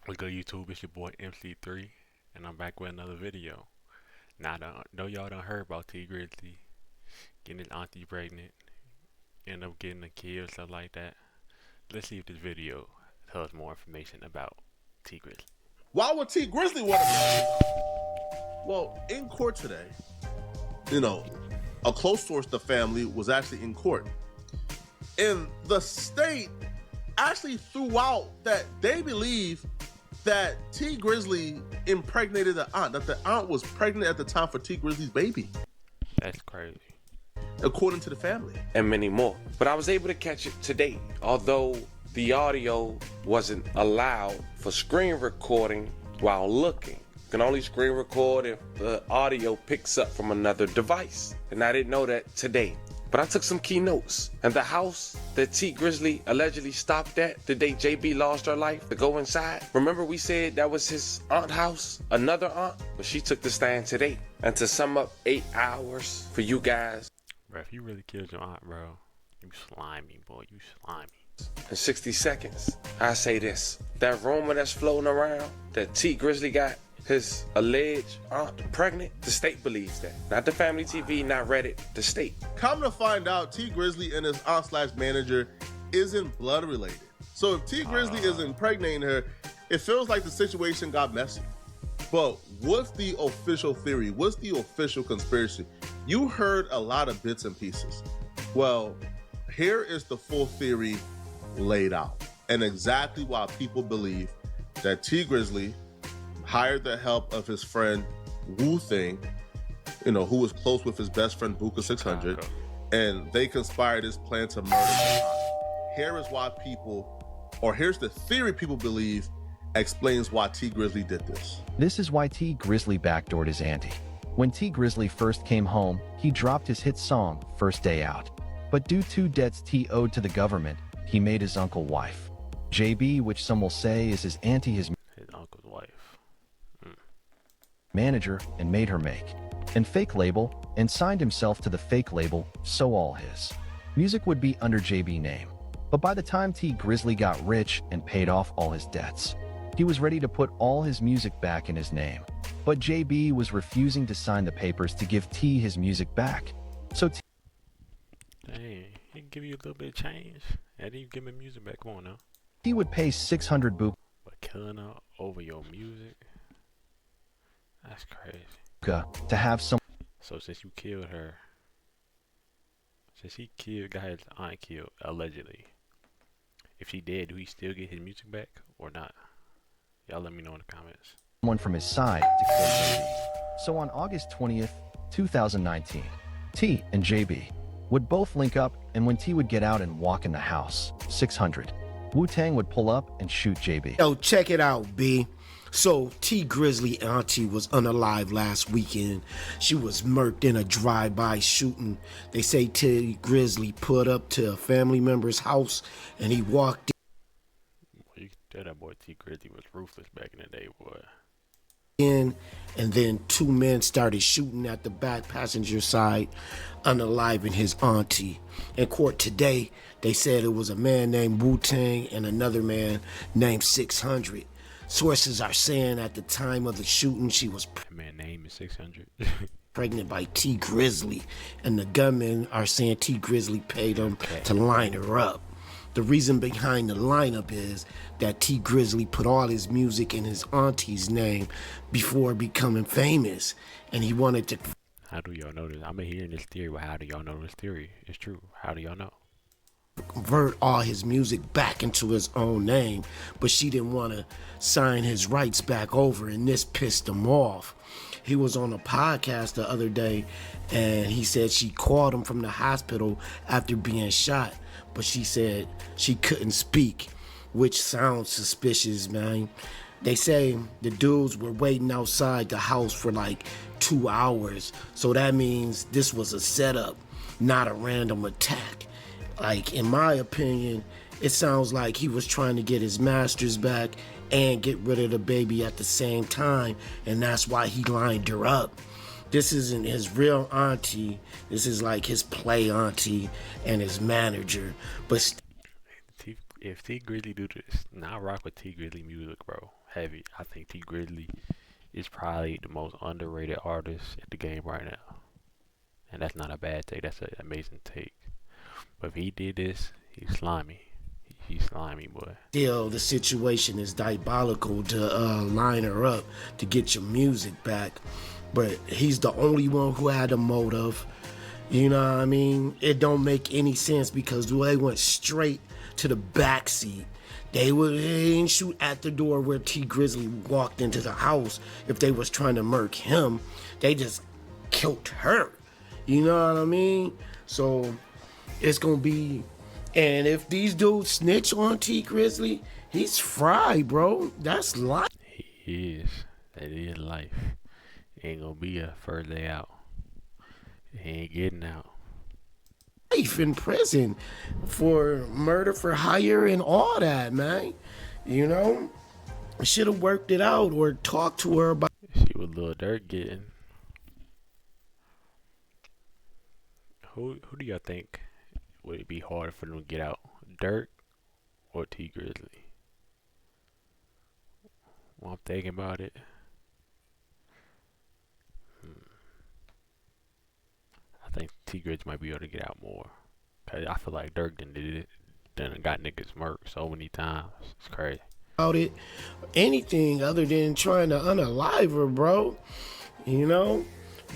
What's good, YouTube? It's your boy MC3, and I'm back with another video. Now, I know y'all done heard about T Grizzly getting his auntie pregnant, end up getting a kid or something like that. Let's see if this video tells more information about T Grizzly. Why would T Grizzly want to marry? Well, in court today, a close source of the family was actually in court. And the state actually threw out that they believe that T Grizzly impregnated the aunt, that the aunt was pregnant at the time for T Grizzly's baby. That's crazy. According to the family. And many more. But I was able to catch it today, although the audio wasn't allowed for screen recording while looking. You can only screen record if the audio picks up from another device. And I didn't know that today. But I took some key notes. And the house that T Grizzly allegedly stopped at the day JB lost her life to go inside. Remember we said that was his aunt's house? Another aunt? But she took the stand today. And to sum up 8 hours for you guys. Bro, if you really killed your aunt, bro, you slimy, boy. You slimy. In 60 seconds, I say this. That rumor that's floating around that T Grizzly got his alleged aunt pregnant, the state believes that. Not the family TV, not Reddit, the state. Come to find out, T Grizzly and his aunt/manager isn't blood related. So if T Grizzly is impregnating her, it feels like the situation got messy. But what's the official theory? What's the official conspiracy? You heard a lot of bits and pieces. Well, here is the full theory laid out and exactly why people believe that T Grizzly hired the help of his friend Wu Thing, who was close with his best friend Buka 600, and they conspired this plan to murder him. Here is why here's the theory people believe explains why T Grizzly did this. This is why T Grizzly backdoored his auntie. When T Grizzly first came home, he dropped his hit song, First Day Out. But due to debts T owed to the government, he made his uncle wife. JB, which some will say is his auntie, his uncle's wife. manager, and made her make and fake label and signed himself to the fake label, so all his music would be under JB name. But by the time T Grizzly got rich and paid off all his debts, he was ready to put all his music back in his name. But JB was refusing to sign the papers to give T his music back. So Dang, he can give you a little bit of change and then you give him music back. Come on now. he would pay 600 buku But killing her over your music? That's crazy. to have some. So since you killed her, since he got his aunt killed, allegedly, if she did, do he still get his music back or not? Y'all let me know in the comments. Someone from his side to kill JB. So on August 20th, 2019, T and JB would both link up, and when T would get out and walk in the house, 600, Wu-Tang would pull up and shoot JB. Yo, check it out, B. So, T Grizzly Auntie was unalive last weekend. She was murked in a drive-by shooting. They say T Grizzly put up to a family member's house and he walked Boy, you can tell that boy T Grizzly was ruthless back in the day, boy. in, and then 2 men started shooting at the back passenger side, unaliving his auntie. In court today, they said it was a man named Wu-Tang and another man named 600. Sources are saying at the time of the shooting, she was That man name is 600. pregnant by T Grizzly, and the gunmen are saying T Grizzly paid him to line her up. The reason behind the lineup is that T Grizzly put all his music in his auntie's name before becoming famous, and he wanted to How do y'all know this? I've been hearing this theory, but how do y'all know this theory? It's true. How do y'all know? convert all his music back into his own name, but she didn't want to sign his rights back over, and this pissed him off. He was on a podcast the other day, and he said she called him from the hospital after being shot, but she said she couldn't speak, which sounds suspicious, man. They say the dudes were waiting outside the house for like 2 hours, so that means this was a setup, not a random attack. Like, in my opinion, it sounds like he was trying to get his masters back and get rid of the baby at the same time, and that's why he lined her up. This isn't his real auntie. This is like his play auntie and his manager. But If T Grizzly do this, now I rock with T Grizzly music, bro. Heavy. I think T Grizzly is probably the most underrated artist in the game right now. And that's not a bad take. That's an amazing take. But if he did this, he's slimy. He's slimy, boy. Still, the situation is diabolical to line her up to get your music back. But he's the only one who had a motive. You know what I mean? It don't make any sense because they went straight to the back seat. They didn't shoot at the door where T Grizzly walked into the house if they was trying to murk him. They just killed her. You know what I mean? So it's gonna be, and if these dudes snitch on T Grizzly, he's fried, bro. That's life. He is. That is life. Ain't gonna be a further day out. He ain't getting out. Life in prison for murder for hire and all that, man. You know, should have worked it out or talked to her about. See what Lil Durk getting. Who do y'all think would it be harder for them to get out? Durk or T Grizzly? Well, I'm thinking about it. I think T Grizzly might be able to get out more. Cause I feel like Durk done got niggas murked so many times. It's crazy. About it, anything other than trying to unalive her, bro. You know,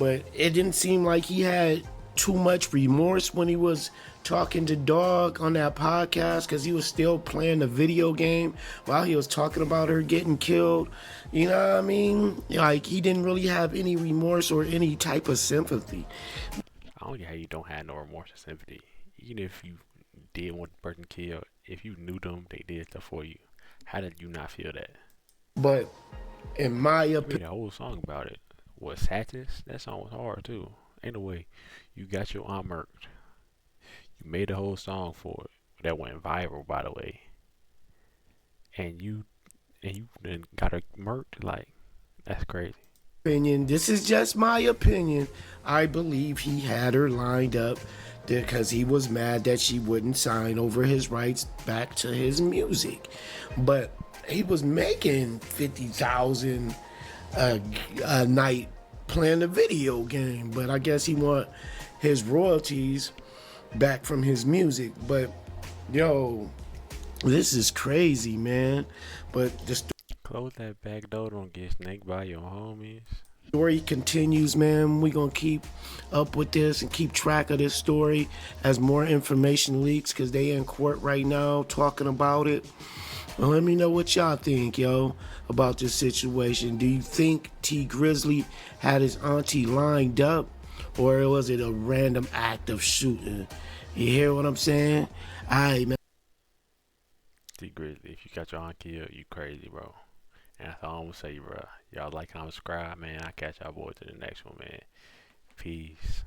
but it didn't seem like he had too much remorse when he was talking to Dog on that podcast because he was still playing the video game while he was talking about her getting killed. You know what I mean? Like, he didn't really have any remorse or any type of sympathy. I don't get how you don't have no remorse or sympathy. Even if you did want the person killed, if you knew them, they did stuff for you. How did you not feel that? But in my I made opinion, a whole song about it. What, Satis? That song was hard too. Ain't no way. You got your aunt murked. You made a whole song for it. That went viral, by the way. And you then got her murked. Like, that's crazy. this is just my opinion. I believe he had her lined up because he was mad that she wouldn't sign over his rights back to his music. But he was making 50,000 a night playing a video game. But I guess he want his royalties back from his music. But yo, this is crazy, man. But the Close that back door. Don't get snaked by your homies. story continues, man. We're going to keep up with this and keep track of this story as more information leaks because they in court right now talking about it. Well, let me know what y'all think, yo, about this situation. Do you think T Grizzly had his auntie lined up, or was it a random act of shooting? You hear what I'm saying? All right, man. T Grizzly, if you got your aunt killed, you crazy, bro. And that's all I'm gonna say, bro. Y'all like, comment, subscribe, man. I'll catch y'all boys to the next one, man. Peace.